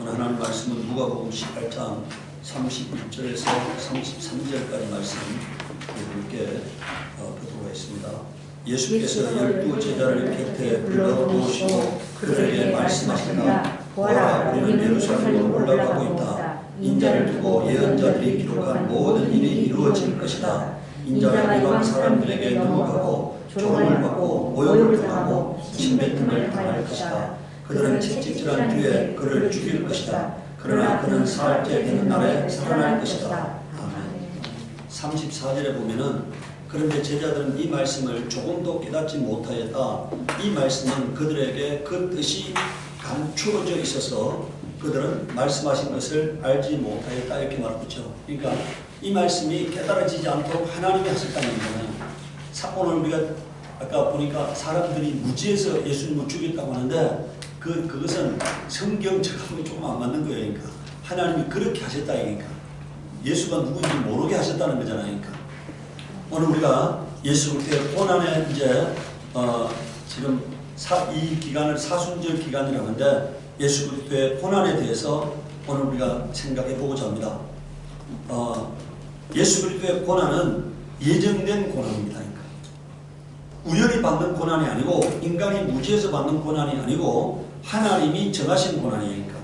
오늘 하나님 말씀은 누가복음 18장 31절에서 33절까지 말씀 함께 보도록 하겠습니다. 예수께서 12 제자를 곁에 불러놓으시고 그들에게 말씀하시니라. 보아라, 우리는 예루살렘으로 올라가고 있다. 인자를 두고 예언자들이 기록한 모든 일이 이루어질 것이다. 인자가 이방 사람들에게 넘어가고 조롱을 받고 모욕을 당하고 침뱉음을 당할 것이다. 그들은 채찍질한 뒤에 그를 죽일 것이다. 그러나 그는 사흘째 되는 날에 살아날 것이다. 아멘. 34절에 보면은 그런데 제자들은 이 말씀을 조금도 깨닫지 못하였다. 이 말씀은 그들에게 그 뜻이 감추어져 있어서 그들은 말씀하신 것을 알지 못하였다 이렇게 말하죠. 그러니까 이 말씀이 깨달아지지 않도록 하나님이 하셨다는 거잖아요. 오늘 우리가 아까 보니까 사람들이 무지해서 예수님을 죽였다고 하는데 그것은 성경 적하고 조금 안 맞는 거예요. 그러니까 하나님이 그렇게 하셨다. 그러니까 예수가 누구인지 모르게 하셨다는 거잖아요. 그러니까 오늘 우리가 예수 그리스도의 고난의 이제 지금 이 기간을 사순절 기간이라는데 예수 그리스도의 고난에 대해서 오늘 우리가 생각해 보고자 합니다. 예수 그리스도의 고난은 예정된 고난입니다. 그러니까 우연히 받는 고난이 아니고 인간이 무지해서 받는 고난이 아니고 하나님이 정하신 고난이니까.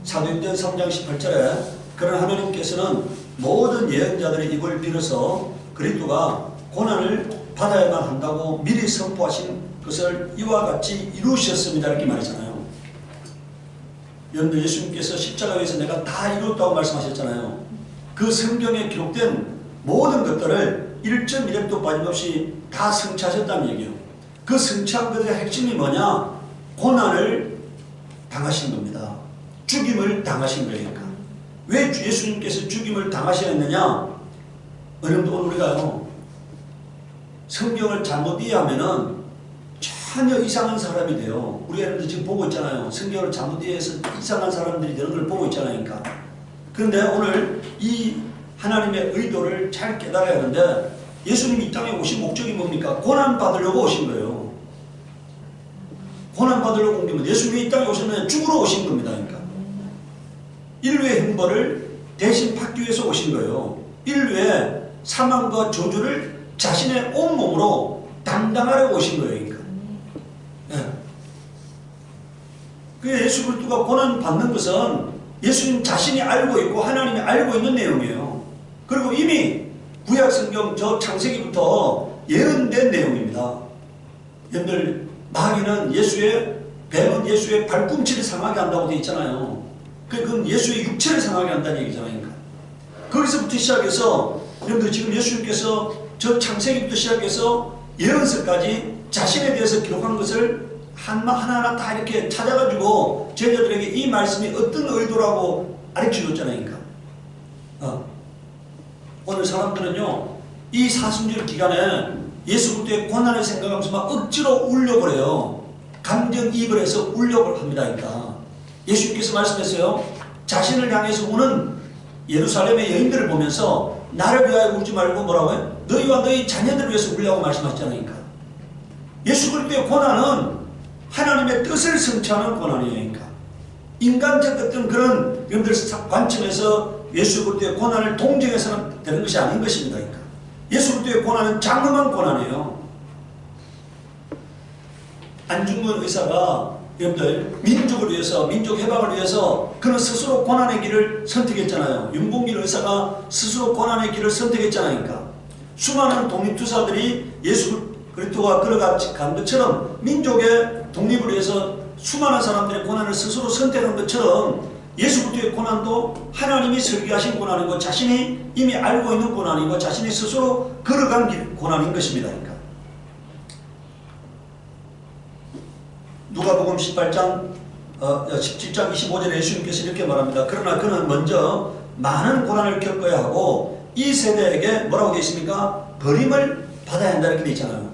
사도행전 3장 18절에 그런 하나님께서는 모든 예언자들의 입을 빌어서 그리스도가 고난을 받아야만 한다고 미리 선포하신 것을 이와 같이 이루셨습니다 이렇게 말했잖아요. 여러분들 예수님께서 십자가에서 내가 다 이뤘다고 말씀하셨잖아요. 그 성경에 기록된 모든 것들을 1.1획도 빠짐없이 다 성취하셨다는 얘기예요. 그 성취한 것의 핵심이 뭐냐? 고난을 당하신 겁니다. 죽임을 당하신 거니까. 왜 예수님께서 죽임을 당하셔야 했느냐? 여러분들 우리가요 성경을 잘못 이해하면은 전혀 이상한 사람이 돼요. 우리 여러분들 지금 보고 있잖아요. 성경을 잘못 이해해서 이상한 사람들이 되는 걸 보고 있잖아요. 그러니까. 그런데 오늘 이 하나님의 의도를 잘 깨달아야 하는데 예수님이 이 땅에 오신 목적이 뭡니까? 고난 받으려고 오신 거예요. 고난 받으려고 온 겁니다. 예수님이 이 땅에 오셨는데 죽으러 오신 겁니다. 그러니까 인류의 형벌을 대신 받기 위해서 오신 거예요. 인류의 사망과 저주를 자신의 온몸으로 담당하려고 오신 거예요. 그러니까. 네. 그 예수 그리스도가 고난 받는 것은 예수님 자신이 알고 있고 하나님이 알고 있는 내용이에요. 그리고 이미 구약 성경 저 창세기부터 예언된 내용입니다. 여러분들 마귀는 뱀은 예수의 발꿈치를 상하게 한다고 되어 있잖아요. 그건 예수의 육체를 상하게 한다는 얘기잖아요. 그러니까. 거기서부터 시작해서 여러분들 지금 예수님께서 저 창세기부터 시작해서 예언서까지 자신에 대해서 기록한 것을 하나하나 다 이렇게 찾아가지고 제자들에게 이 말씀이 어떤 의도라고 가르쳐줬잖아요. 그러니까. 오늘 사람들은요 이 사순절 기간에 예수 그리스도의 고난을 생각하면서 막 억지로 울려고 그래요. 감정이입을 해서 울려고 합니다. 그러니까 예수님께서 말씀했어요. 자신을 향해서 우는 예루살렘의 여인들을 보면서 나를 위하여 울지 말고 뭐라고요? 너희와 너희 자녀들을 위해서 울려고 말씀하셨잖아요. 그러니까 예수 그리스도의 고난은 하나님의 뜻을 성취하는 고난이에요. 그러니까 인간적 어떤 그런 여러분들 관점에서 예수 그리스도의 고난을 동정해서는 되는 것이 아닌 것입니다. 그러니까 예수 그리스도의 고난은 장엄한 고난이에요. 안중근 의사가 여러분들 민족을 위해서 민족 해방을 위해서 그는 스스로 고난의 길을 선택했잖아요. 윤봉길 의사가 스스로 고난의 길을 선택했잖아요. 그러니까 수많은 독립투사들이 예수 그리스도가 걸어간 것처럼 민족의 독립을 위해서 수많은 사람들의 고난을 스스로 선택한 것처럼 예수 그리스도의 고난도 하나님이 설계하신 고난이고 자신이 이미 알고 있는 고난이고 자신이 스스로 걸어간 고난인 것입니다. 그러니까 누가복음 17장 25절에 예수님께서 이렇게 말합니다. 그러나 그는 먼저 많은 고난을 겪어야 하고 이 세대에게 뭐라고 되어 있습니까? 버림을 받아야 한다 이렇게 되어 있잖아요.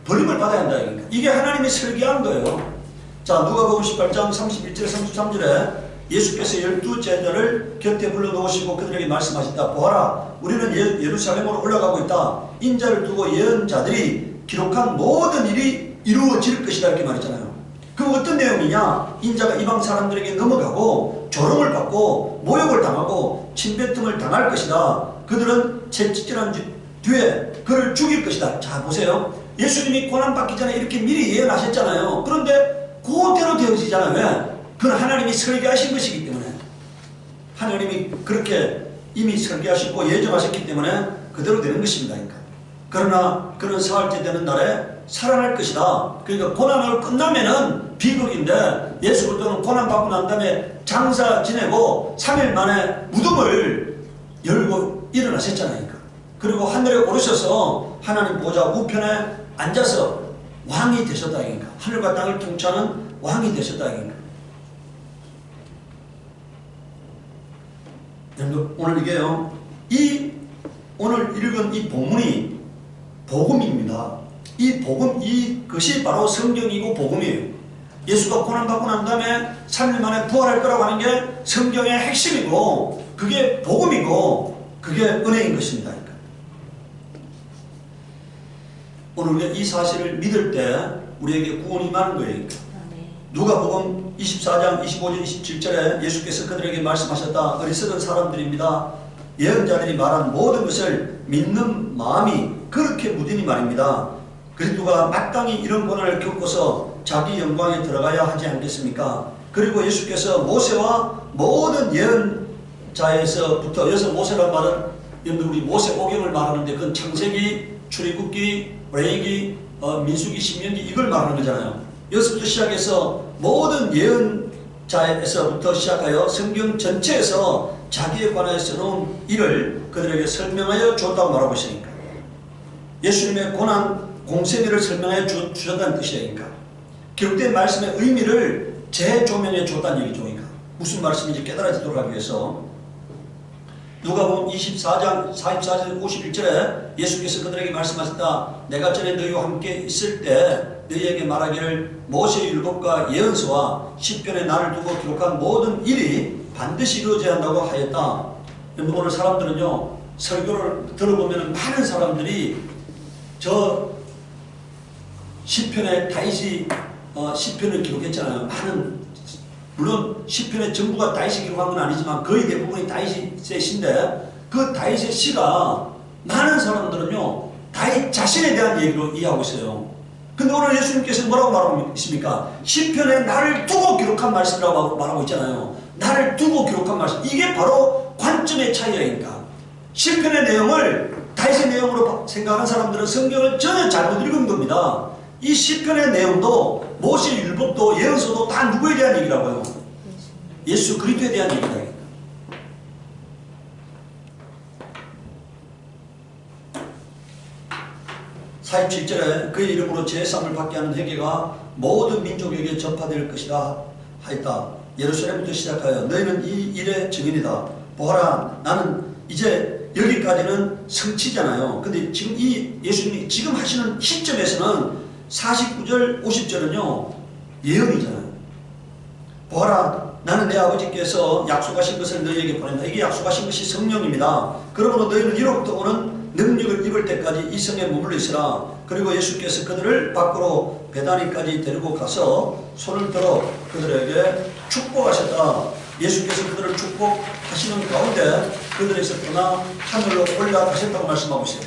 버림을 받아야 한다. 그러니까 이게 하나님이 설계한 거예요. 자, 누가복음 18장 31절 33절에 예수께서 12 제자를 곁에 불러놓으시고 그들에게 말씀하셨다. 보아라, 우리는 예루살렘으로 올라가고 있다. 인자를 두고 예언자들이 기록한 모든 일이 이루어질 것이다 이렇게 말했잖아요. 그럼 어떤 내용이냐? 인자가 이방 사람들에게 넘어가고 조롱을 받고 모욕을 당하고 침뱉음을 당할 것이다. 그들은 채찍질한 뒤에 그를 죽일 것이다. 자 보세요. 예수님이 고난받기 전에 이렇게 미리 예언하셨잖아요. 그런데 그대로 되어지잖아요. 왜? 그건 하나님이 설계하신 것이기 때문에. 하나님이 그렇게 이미 설계하시고 예정하셨기 때문에 그대로 되는 것입니다. 그러나 그는 사흘째 되는 날에 살아날 것이다. 그러니까 고난을 끝나면은 비극인데 예수 그리스도는 고난받고 난 다음에 장사 지내고 3일 만에 무덤을 열고 일어나셨잖아요. 그리고 하늘에 오르셔서 하나님 보좌 우편에 앉아서 왕이 되셨다. 하늘과 땅을 통치하는 왕이 되셨다. 오늘 이게요. 오늘 읽은 이 본문이 복음입니다. 이 복음, 이것이 바로 성경이고 복음이에요. 예수가 고난받고 난 다음에 3일 만에 부활할 거라고 하는 게 성경의 핵심이고 그게 복음이고 그게 은혜인 것입니다. 오늘 우리가 이 사실을 믿을 때 우리에게 구원이 임하는 거예요. 누가복음 24장 25절 27절에 예수께서 그들에게 말씀하셨다. 어리석은 사람들입니다. 예언자들이 말한 모든 것을 믿는 마음이 그렇게 무디니 말입니다. 그리스도가 마땅히 이런 고난을 겪고서 자기 영광에 들어가야 하지 않겠습니까? 그리고 예수께서 모세와 모든 예언자에서부터 여기서 모세란 말은 우리 모세오경을 말하는데 그건 창세기, 출애굽기, 레위기, 민수기, 신명기 이걸 말하는 거잖아요. 여기서부터 시작해서 모든 예언자에서부터 시작하여 성경 전체에서 자기에 관하여 놓은 일을 그들에게 설명하여 줬다고 말하고 있으니까 예수님의 고난 공생애를 설명하여 주셨다는 뜻이니까 기록된 말씀의 의미를 재조명해 줬다는 얘기죠. 무슨 말씀인지 깨달아지도록 하기 위해서 누가복음 24장 44절 51절에 예수께서 그들에게 말씀하셨다. 내가 전에 너희와 함께 있을 때 너희에게 말하기를 모세의 율법과 예언서와 시편에 나를 두고 기록한 모든 일이 반드시 이루어져야 한다고 하였다. 오늘 사람들은요 설교를 들어보면 많은 사람들이 저 시편에 다윗이 시편을 기록했잖아요. 많은 물론 시편의 전부가 다윗이 기록한 건 아니지만 거의 대부분이 다윗의 시인데 그 다윗의 시가 많은 사람들은요 다윗 자신에 대한 얘기로 이해하고 있어요. 근데 오늘 예수님께서 뭐라고 말하고 있습니까? 시편에 나를 두고 기록한 말씀이라고 말하고 있잖아요. 나를 두고 기록한 말씀. 이게 바로 관점의 차이라니까. 시편의 내용을 다윗의 내용으로 생각하는 사람들은 성경을 전혀 잘못 읽은 겁니다. 이 시편의 내용도 모세의 율법도 예언서도 다 누구에 대한 얘기라고요? 예수 그리스도에 대한 얘기다. 47절에 그의 이름으로 제사함을 받게 하는 회개가 모든 민족에게 전파될 것이다 하였다. 예루살렘부터 시작하여 너희는 이 일의 증인이다. 보아라 나는 이제 여기까지는 성취잖아요. 근데 지금 이 예수님이 지금 하시는 시점에서는 49절 50절은요 예언이잖아요. 보아라 나는 내 아버지께서 약속하신 것을 너희에게 보낸다. 이게 약속하신 것이 성령입니다. 그러므로 너희는 이로부터 오는 능력을 입을 때까지 이 성에 머물러 있으라. 그리고 예수께서 그들을 밖으로 베다니까지 데리고 가서 손을 들어 그들에게 축복하셨다. 예수께서 그들을 축복하시는 가운데 그들에서 떠나 하늘로 올라가셨다고 말씀하고 있어요.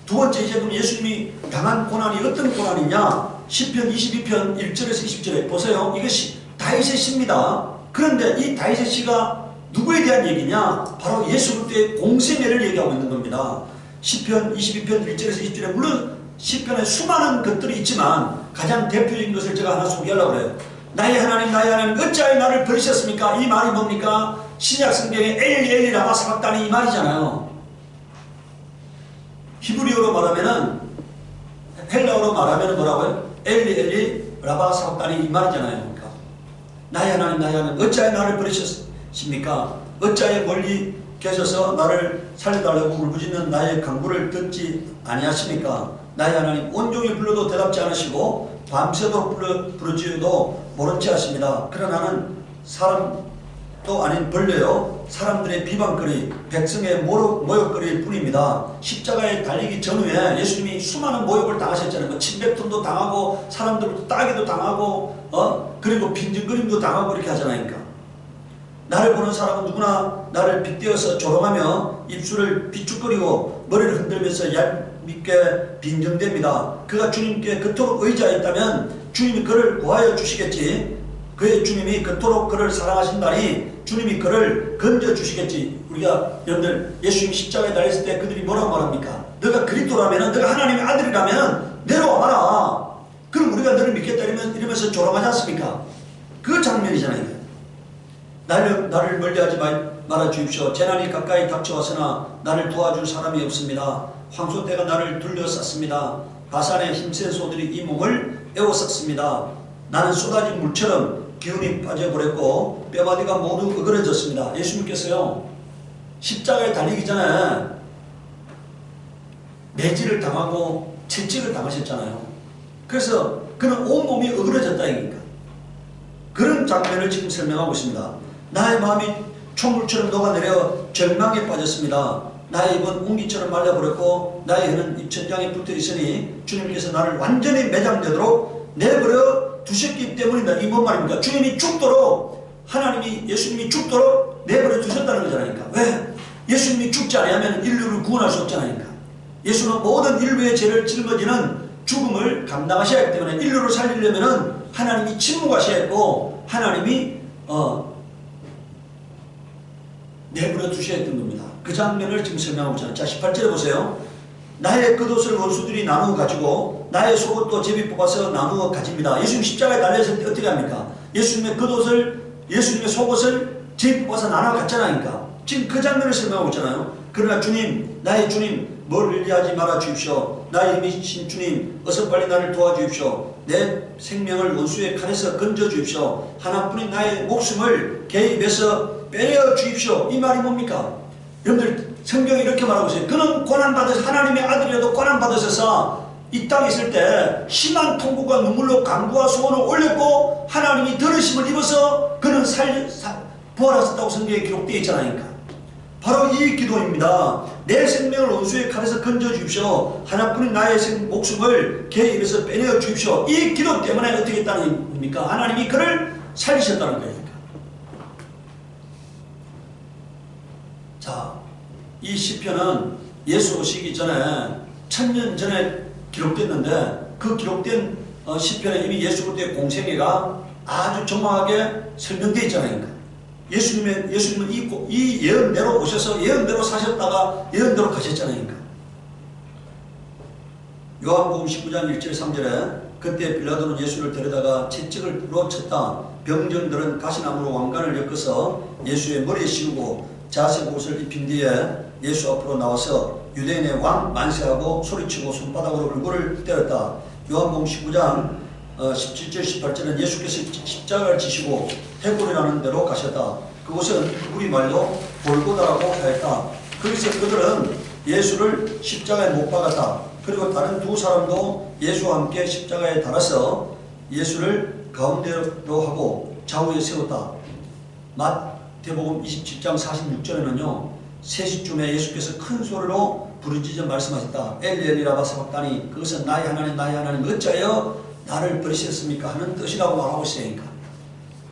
두 번째 이제 그럼 예수님이 당한 고난이 어떤 고난이냐? 시편 22편 1절에서 20절에 보세요. 이것이 다윗의 시입니다. 그런데 이 다윗의 시가 누구에 대한 얘기냐? 바로 예수 그리스도의 공생애를 얘기하고 있는 겁니다. 시편 22편 1절에서 20절에 물론 시편에 수많은 것들이 있지만 가장 대표적인 것을 제가 하나 소개하려고 해요. 나의 하나님 어찌하여 나를 버리셨습니까? 이 말이 뭡니까? 신약 성경에 엘리 라마 사박다니 이 말이잖아요. 히브리어로 말하면은 헬라어로 말하면은 뭐라고요? 엘리 라마 사박다니 이 말이잖아요. 그러니까 나의 하나님 어찌하여 나를 버리셨습니까? 어찌하여 멀리 계셔서 나를 살려달라고 울부짖는 나의 간구를 듣지 아니하십니까? 나의 하나님 온종일 불러도 대답지 않으시고 밤새도록 부르짖어도 모른 채 하십니다. 그러나 나는 또 아닌 벌레요 사람들의 비방거리, 백성의 모욕거리일 뿐입니다. 십자가에 달리기 전후에 예수님이 수많은 모욕을 당하셨잖아요. 뭐 침뱉음도 당하고 사람들도 따기도 당하고 그리고 빈정거림도 당하고 이렇게 하잖아요. 그러니까 나를 보는 사람은 누구나 나를 빗대어서 조롱하며 입술을 비축거리고 머리를 흔들면서 얄밉게 빈정댑니다. 그가 주님께 그토록 의지하였다면 주님이 그를 구하여 주시겠지. 그의 주님이 그토록 그를 사랑하신다니 주님이 그를 건져주시겠지. 우리가 여러분들 예수님이 십자가에 달렸을 때 그들이 뭐라고 말합니까? 너가 그리스도라면, 너가 하나님의 아들이라면 내려와 봐라. 그럼 우리가 너를 믿겠다 이러면서 조롱하지 않습니까? 그 장면이잖아요. 나를 멀리하지 말아 주십시오. 재난이 가까이 닥쳐왔으나 나를 도와줄 사람이 없습니다. 황소떼가 나를 둘러쌌습니다. 바산의 힘센 소들이 이 몸을 에워쌌습니다. 나는 쏟아진 물처럼 기운이 빠져버렸고 뼈마디가 모두 으그러졌습니다. 예수님께서요 십자가에 달리기 전에 매질을 당하고 채찍을 당하셨잖아요. 그래서 그는 온몸이 으그러졌다 이니까 그런 장면을 지금 설명하고 있습니다. 나의 마음이 촛물처럼 녹아내려 절망에 빠졌습니다. 나의 입은 웅기처럼 말라버렸고 나의 혀는 입천장에 붙어 있으니 주님께서 나를 완전히 매장되도록 내버려 두셨기 때문이다. 이 뭔 말입니까? 주님이 죽도록 예수님이 죽도록 내버려 두셨다는 거잖아요. 왜? 예수님이 죽지 않으면 인류를 구원할 수 없잖아요. 예수는 모든 인류의 죄를 짊어지는 죽음을 감당하셔야 하기 때문에 인류를 살리려면 하나님이 침묵하셔야 했고 하나님이 내버려 두셔야 했던 겁니다. 그 장면을 지금 설명하고 있잖아요. 자 18절에 보세요. 나의 겉옷을 원수들이 나누어 가지고 나의 속옷도 제비 뽑아서 나누어 가집니다. 예수님 십자가에 달렸을 때 어떻게 합니까? 예수님의 겉옷을 예수님의 속옷을 제비 뽑아서 나눠 갔잖아요. 지금 그 장면을 설명하고 있잖아요. 그러나 주님, 나의 주님 멀리하지 말아 주십시오. 나의 힘이신 주님 어서 빨리 나를 도와주십시오. 내 생명을 원수의 칼에서 건져 주십시오. 하나뿐인 나의 목숨을 개입해서 빼려 주십시오. 이 말이 뭡니까? 여러분들 성경이 이렇게 말하고 있어요. 그는 고난받으셔서 하나님의 아들이라도 고난받으셔서 이 땅에 있을 때 심한 통곡과 눈물로 간구와 소원을 올렸고 하나님이 들으심을 입어서 그는 부활하셨다고 성경에 기록되어 있잖아요. 바로 이 기도입니다. 내 생명을 원수의 칼에서 건져 주십시오. 하나뿐인 나의 목숨을 개의 입에서 빼내어 주십시오. 이 기도 때문에 어떻게 했다는 겁니까? 하나님이 그를 살리셨다는 거예요. 자, 이 시편은 예수 오시기 전에 1000년 전에 기록됐는데 그 기록된 시편에 이미 예수로부터의 공생애가 아주 정확하게 설명되어 있잖아요. 예수님은 이 예언대로 오셔서 예언대로 사셨다가 예언대로 가셨잖아요. 요한복음 19장 1절 3절에 그때 빌라도는 예수를 데려다가 채찍으로 쳤다. 병정들은 가시나무로 왕관을 엮어서 예수의 머리에 씌우고 자색 옷을 입힌 뒤에 예수 앞으로 나와서 유대인의 왕 만세하고 소리치고 손바닥으로 얼굴을 때렸다. 요한복음 19장 17절 18절은 예수께서 십자가를 지시고 해골이라는 데로 가셨다. 그곳은 우리말로 골고다라고 하였다. 거기서 그들은 예수를 십자가에 못 박았다. 그리고 다른 두 사람도 예수와 함께 십자가에 달아서 예수를 가운데로 하고 좌우에 세웠다. 마태복음 27장 46절에는요 3시쯤에 예수께서 큰 소리로 부르짖어 말씀하셨다. 엘리 라마 사박다니 그것은 나의 하나님 어찌하여 나를 버리셨습니까? 하는 뜻이라고 말하고 있으니까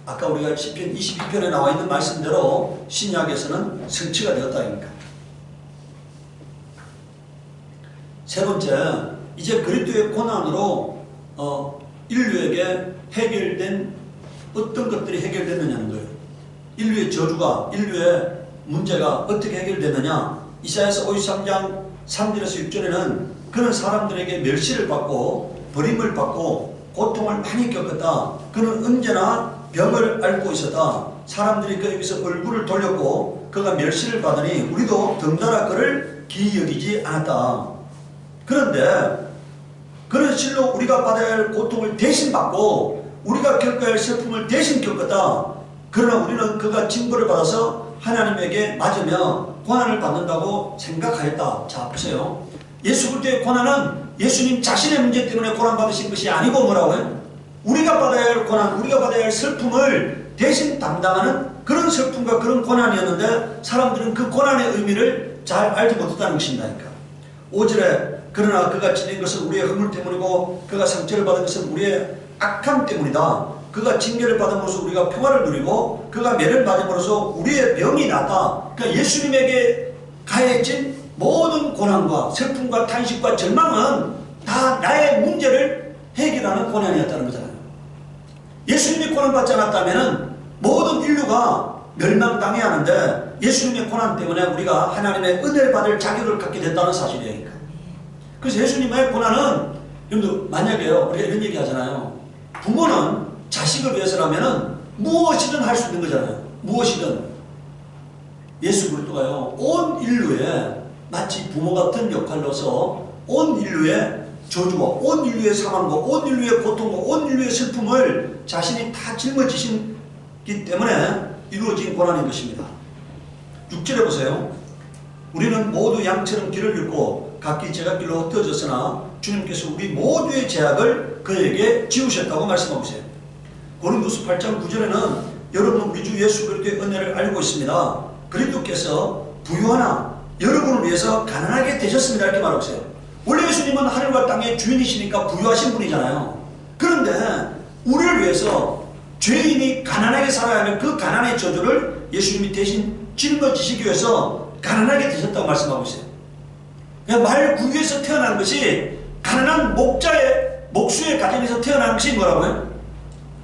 아까 우리가 시편 22편에 나와 있는 말씀대로 신약에서는 성취가 되었다니까. 세 번째, 이제 그리스도의 고난으로 인류에게 해결된 어떤 것들이 해결됐느냐는 거예요. 인류의 저주가, 인류의 문제가 어떻게 해결됐느냐. 이사야서 53장 3절에서 6절에는 그는 사람들에게 멸시를 받고 버림을 받고 고통을 많이 겪었다. 그는 언제나 병을 앓고 있었다. 사람들이 그에게서 얼굴을 돌렸고 그가 멸시를 받으니 우리도 덩달아 그를 기이 여기지 않았다. 그런데 그는 실로 우리가 받아야 할 고통을 대신 받고 우리가 겪어야 할 슬픔을 대신 겪었다. 그러나 우리는 그가 징벌을 받아서 하나님에게 맞으며 고난을 받는다고 생각하였다. 자 보세요. 예수 그리스도의 고난은 예수님 자신의 문제 때문에 고난받으신 것이 아니고 뭐라고요? 우리가 받아야 할 고난, 우리가 받아야 할 슬픔을 대신 담당하는 그런 슬픔과 그런 고난이었는데 사람들은 그 고난의 의미를 잘 알지 못했다는 것입니다니까. 5절에 그러나 그가 찔린 것은 우리의 허물 때문이고 그가 상처를 받은 것은 우리의 악함 때문이다. 그가 징계를 받음으로써 우리가 평화를 누리고 그가 매를 맞음으로써 우리의 병이 낫다. 그러니까 예수님에게 가해진 모든 고난과 슬픔과 탄식과 절망은 다 나의 문제를 해결하는 고난이었다는 거잖아요. 예수님이 고난받지 않았다면 모든 인류가 멸망당해야 하는데 예수님의 고난 때문에 우리가 하나님의 은혜를 받을 자격을 갖게 됐다는 사실이에요. 그래서 예수님의 고난은, 여러분들 만약에요, 우리가 이런 얘기 하잖아요. 부모는 자식을 위해서라면 무엇이든 할 수 있는 거잖아요. 무엇이든. 예수 그리스도가요, 온 인류에 마치 부모 같은 역할로서 온 인류의 저주와 온 인류의 사망과 온 인류의 고통과 온 인류의 슬픔을 자신이 다 짊어지시기 때문에 이루어진 고난인 것입니다. 6절에 보세요. 우리는 모두 양처럼 길을 잃고 각기 제각길로 흩어졌으나 주님께서 우리 모두의 죄악을 그에게 지우셨다고 말씀하고 있어요. 고린도서 8장 9절에는 여러분 우리 주 예수 그리스도의 은혜를 알고 있습니다. 그리스도께서 부유하나 여러분을 위해서 가난하게 되셨습니다. 이렇게 말하고 있어요. 원래 예수님은 하늘과 땅의 주인이시니까 부유하신 분이잖아요. 그런데 우리를 위해서 죄인이 가난하게 살아야 하는 그 가난의 저주를 예수님이 대신 짊어지시기 위해서 가난하게 되셨다고 말씀하고 있어요. 말 구유에서 태어난 것이 가난한 목수의 가정에서 태어난 것이 뭐라고요?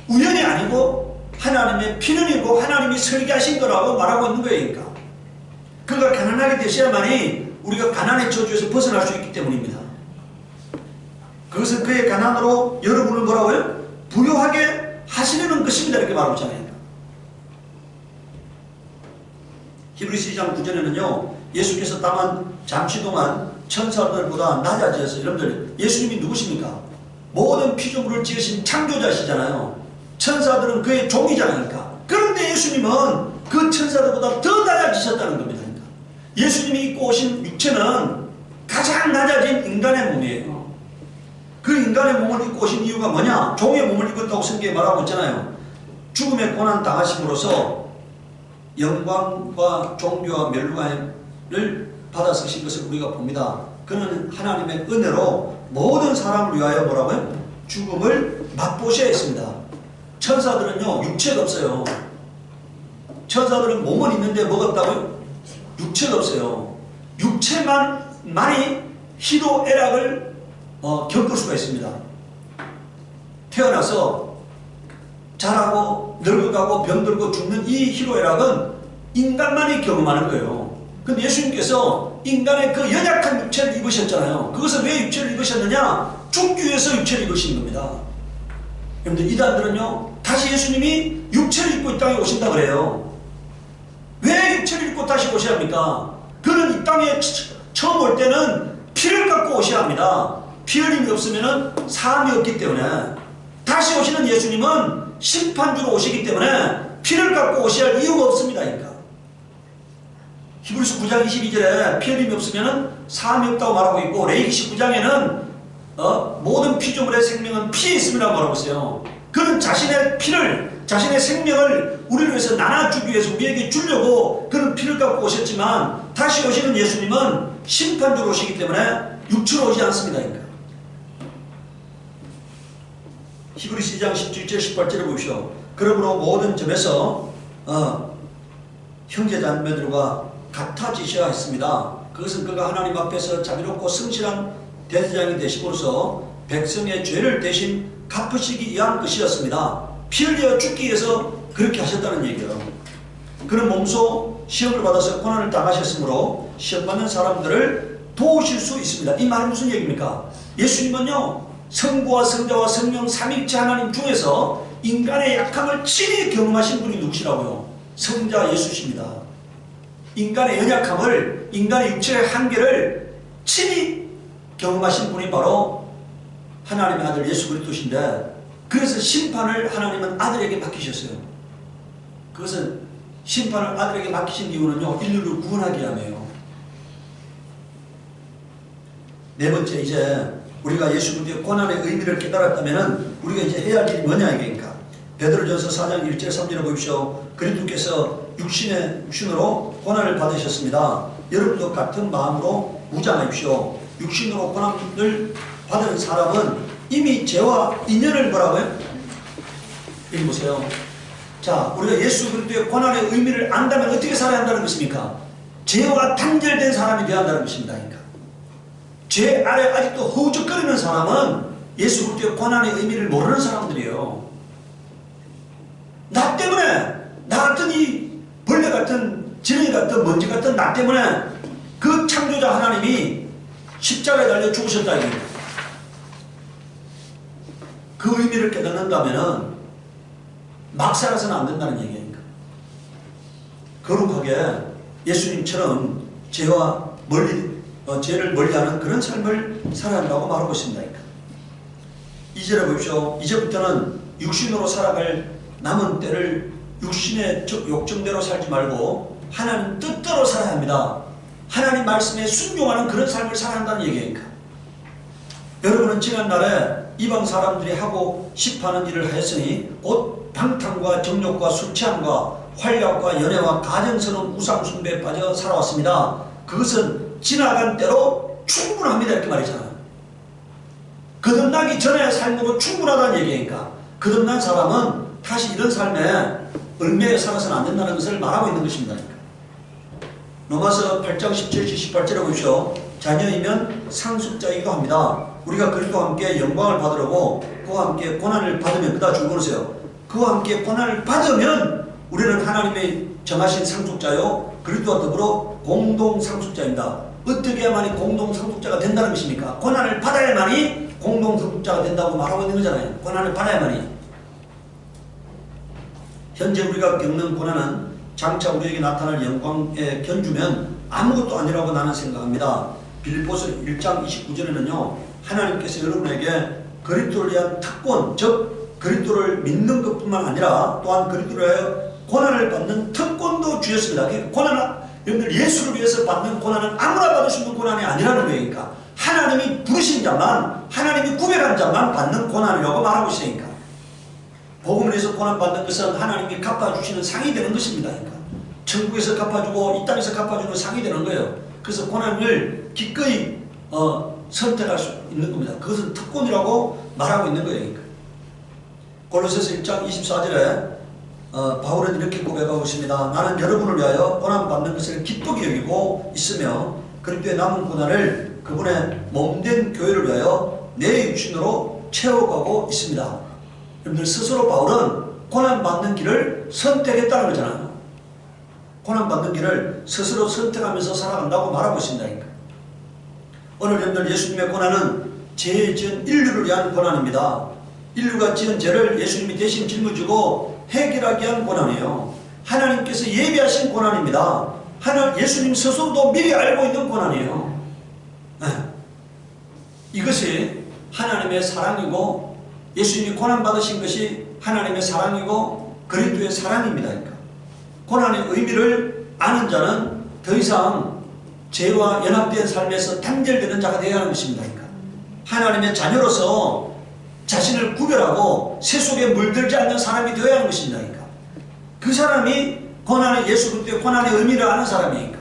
우연이 아니고 하나님의 필연이고 하나님이 설계하신 거라고 말하고 있는 거예요. 그러니까 그가 가난하게 되셔야만이 우리가 가난의 저주에서 벗어날 수 있기 때문입니다. 그것은 그의 가난으로 여러분을 뭐라고요? 부유하게 하시려는 것입니다. 이렇게 말하고 있잖아요. 히브리서 2장 9절에는요, 예수께서 다만 잠시 동안 천사들보다 낮아져서, 여러분들 예수님이 누구십니까? 모든 피조물을 지으신 창조자시잖아요. 천사들은 그의 종이잖아요. 그런데 예수님은 그 천사들보다 더 낮아지셨다는 겁니다. 예수님이 입고 오신 육체는 가장 낮아진 인간의 몸이에요. 그 인간의 몸을 입고 오신 이유가 뭐냐? 종의 몸을 입었다고 성경에 말하고 있잖아요. 죽음의 고난 당하심으로써 영광과 존귀와 멸관을 받아 쓰신 것을 우리가 봅니다. 그는 하나님의 은혜로 모든 사람을 위하여 뭐라고요? 죽음을 맛보셔야 했습니다. 천사들은요, 육체가 없어요. 천사들은 몸은 있는데 뭐가 없다고요? 육체가 없어요. 육체만이 희로애락을 겪을 수가 있습니다. 태어나서 자라고 늙어가고 병들고 죽는 이 희로애락은 인간만이 경험하는 거예요. 근데 예수님께서 인간의 그 연약한 육체를 입으셨잖아요. 그것은 왜 육체를 입으셨느냐? 죽기 위해서 육체를 입으신 겁니다. 여러분들 이단들은요, 다시 예수님이 육체를 입고 이 땅에 오신다 그래요. 왜 육체를 입고 다시 오셔야 합니까? 그는 이 땅에 처음 올 때는 피를 갖고 오셔야 합니다. 피 흘림이 없으면 사함이 없기 때문에. 다시 오시는 예수님은 심판주로 오시기 때문에 피를 갖고 오셔야 할 이유가 없습니다. 그러니까 히브리서 9장 22절에 피 흘림이 없으면 사함이 없다고 말하고 있고, 레위기 19장에는 모든 피조물의 생명은 피에 있음이라고 말하고 있어요. 그는 자신의 피를, 자신의 생명을 우리를 위해서 나눠주기 위해서 우리에게 주려고 그는 피를 갖고 오셨지만, 다시 오시는 예수님은 심판주로 오시기 때문에 육체로 오지 않습니다. 그러니까 히브리서 2장 17절 18절을 보십시오. 그러므로 모든 점에서 형제자매들과 같아지셔야 했습니다. 그것은 그가 하나님 앞에서 자비롭고 성실한 대제사장이 되심으로써 백성의 죄를 대신 갚으시기 위한 것이었습니다. 피 흘려 죽기 위해서 그렇게 하셨다는 얘기예요. 그는 몸소 시험을 받아서 고난을 당하셨으므로 시험받는 사람들을 도우실 수 있습니다. 이 말은 무슨 얘기입니까? 예수님은요, 성부와 성자와 성령 삼위일체 하나님 중에서 인간의 약함을 친히 경험하신 분이 누구시라고요? 성자 예수십니다. 인간의 연약함을, 인간의 육체의 한계를 친히 경험하신 분이 바로 하나님의 아들 예수 그리스도신데, 그래서 심판을 하나님은 아들에게 맡기셨어요. 그것은 심판을 아들에게 맡기신 이유는요, 인류를 구원하기 위함이에요. 네 번째, 이제 우리가 예수 그리스도의 고난의 의미를 깨달았다면 우리가 이제 해야 할 일이 뭐냐 이게니까 베드로전서 4장 1절 3절에 보십시오. 그리스도께서 육신으로 고난을 받으셨습니다. 여러분도 같은 마음으로 무장하십시오. 육신으로 고난을 받은 사람은 이미 죄와 인연을 뭐라고요? 읽어보세요. 자, 우리가 예수 그리스도의 고난의 의미를 안다면 어떻게 살아야 한다는 것입니까? 죄와 단절된 사람이 되어야 한다는 것입니다. 그러니까 죄 아래 아직도 허우적거리는 사람은 예수 그리스도의 고난의 의미를 모르는 사람들이에요. 나 때문에, 나 같은 이 벌레 같은 지렁이 같은 먼지 같은 나 때문에 그 창조자 하나님이 십자가에 달려 죽으셨다 이겁니다. 그 의미를 깨닫는다면 막 살아서는 안 된다는 얘기니까. 거룩하게 예수님처럼 죄를 멀리하는 그런 삶을 살아야 한다고 말하고 있습니다. 2절에 보십시오. 이제부터는 육신으로 살아갈 남은 때를 육신의 욕정대로 살지 말고 하나님 뜻대로 살아야 합니다. 하나님 말씀에 순종하는 그런 삶을 살아야 한다는 얘기니까. 여러분은 지난날에 이방 사람들이 하고 싶어하는 일을 하였으니 곧 방탕과 정욕과 술 취함과 활약과 연애와 가정스러운 우상 숭배에 빠져 살아왔습니다. 그것은 지나간 때로 충분합니다 이렇게 말이잖아요. 거듭나기 전의 삶으로 충분하다는 얘기니까. 거듭난 사람은 다시 이런 삶에 얽매여 살아서는 안 된다는 것을 말하고 있는 것입니다. 로마서 8장 17, 18절에 보십시오. 자녀이면 상속자이기도 합니다. 우리가 그리스도와 함께 영광을 받으려고 그와 함께 고난을 받으면 그다 줄 거세요. 그와 함께 고난을 받으면 우리는 하나님의 정하신 상속자요 그리스도와 더불어 공동 상속자입니다. 어떻게 해야만이 공동 상속자가 된다는 것입니까? 고난을 받아야만이 공동 상속자가 된다고 말하고 있는 거잖아요. 고난을 받아야만이. 현재 우리가 겪는 고난은 장차 우리에게 나타날 영광에 견주면 아무것도 아니라고 나는 생각합니다. 빌립보서 1장 29절에는요. 하나님께서 여러분에게 그리스도를 위한 특권, 즉 그리스도를 믿는 것뿐만 아니라 또한 그리스도를 위하여 고난을 받는 특권도 주셨습니다. 그러니까 고난, 여러분들 예수를 위해서 받는 고난은 아무나 받을 수 있는 고난이 아니라는 거니까 하나님이 부르신 자만, 하나님이 구별한 자만 받는 고난이라고 말하고 있으니까 복음을 위해서 고난받는 것은 하나님이 갚아주시는 상이 되는 것입니다. 그러니까 천국에서 갚아주고 이 땅에서 갚아주는 상이 되는 거예요. 그래서 고난을 기꺼이 선택할 수 있는 겁니다. 그것은 특권이라고 말하고 있는 거예요. 그러니까. 골로새서 1장 24절에 바울은 이렇게 고백하고 있습니다. 나는 여러분을 위하여 고난받는 것을 기쁘게 여기고 있으며 그리스도의 남은 고난을 그분의 몸된 교회를 위하여 내 육신으로 채워가고 있습니다. 여러분들 스스로 바울은 고난받는 길을 선택했다는 거잖아요. 고난받는 길을 스스로 선택하면서 살아간다고 말하고 있습니다. 오늘 여러분들 예수님의 고난은 죄 지은 인류를 위한 고난입니다. 인류가 지은 죄를 예수님이 대신 짊어지고 해결하기 위한 고난이에요. 하나님께서 예비하신 고난입니다. 예수님 스스로도 미리 알고 있는 고난이에요. 네. 이것이 하나님의 사랑이고 예수님이 고난받으신 것이 하나님의 사랑이고 그리스도의 사랑입니다. 그러니까. 고난의 의미를 아는 자는 더 이상 죄와 연합된 삶에서 단절되는 자가 되어야 하는 것입니다. 그러니까. 하나님의 자녀로서 자신을 구별하고 세속에 물들지 않는 사람이 되어야 하는 것입니다. 그러니까. 그 사람이 예수 그리스도의 고난의 의미를 아는 사람이니까.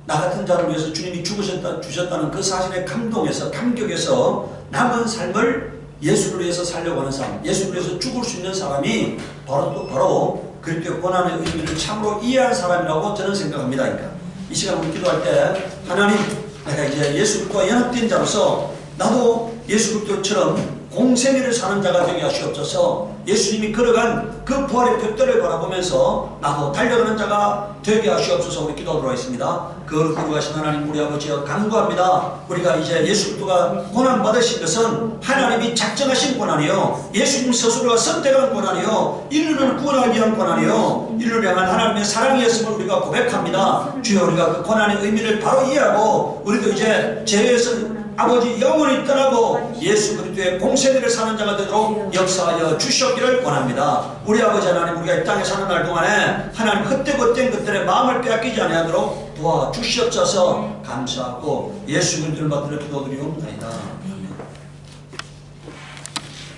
나 같은 자를 위해서 주님이 주셨다는 그 사실에 감격해서 남은 삶을 예수를 위해서 살려고 하는 사람, 예수를 위해서 죽을 수 있는 사람이 바로 그리스도의 고난의 의미를 참으로 이해한 사람이라고 저는 생각합니다. 그러니까 이 시간 우리 기도할 때 하나님, 내가 이제 예수과 연합된 자로서 나도 예수 그리스도처럼 공생애를 사는 자가 되게 하시옵소서. 예수님이 걸어간 그 부활의 둯대를 바라보면서 나도 달려가는 자가 되게 하시옵소서. 우리 기도하도록 하겠습니다. 그 거룩하신 하나님 우리 아버지여 간구합니다. 우리가 이제 예수 그리스도가 고난받으신 것은 하나님이 작정하신 고난이요 예수님 스스로가 선택한 고난이요 인류를 구원하기 위한 고난이요 인류를 향한 하나님의 사랑이었음을 우리가 고백합니다. 주여 우리가 그 고난의 의미를 바로 이해하고 우리도 이제 죄에서 아버지 영원히 떠나고 예수 그리스도의 공생애를 사는 자가 되도록 역사하여 주시옵기를 원합니다. 우리 아버지 하나님 우리가 이 땅에 사는 날 동안에 하나님 헛되고 헛된 것들에 마음을 빼앗기지 아니하도록 도와주시옵소서. 감사하고 예수 그리스도를 받들어 기도드리옵나이다.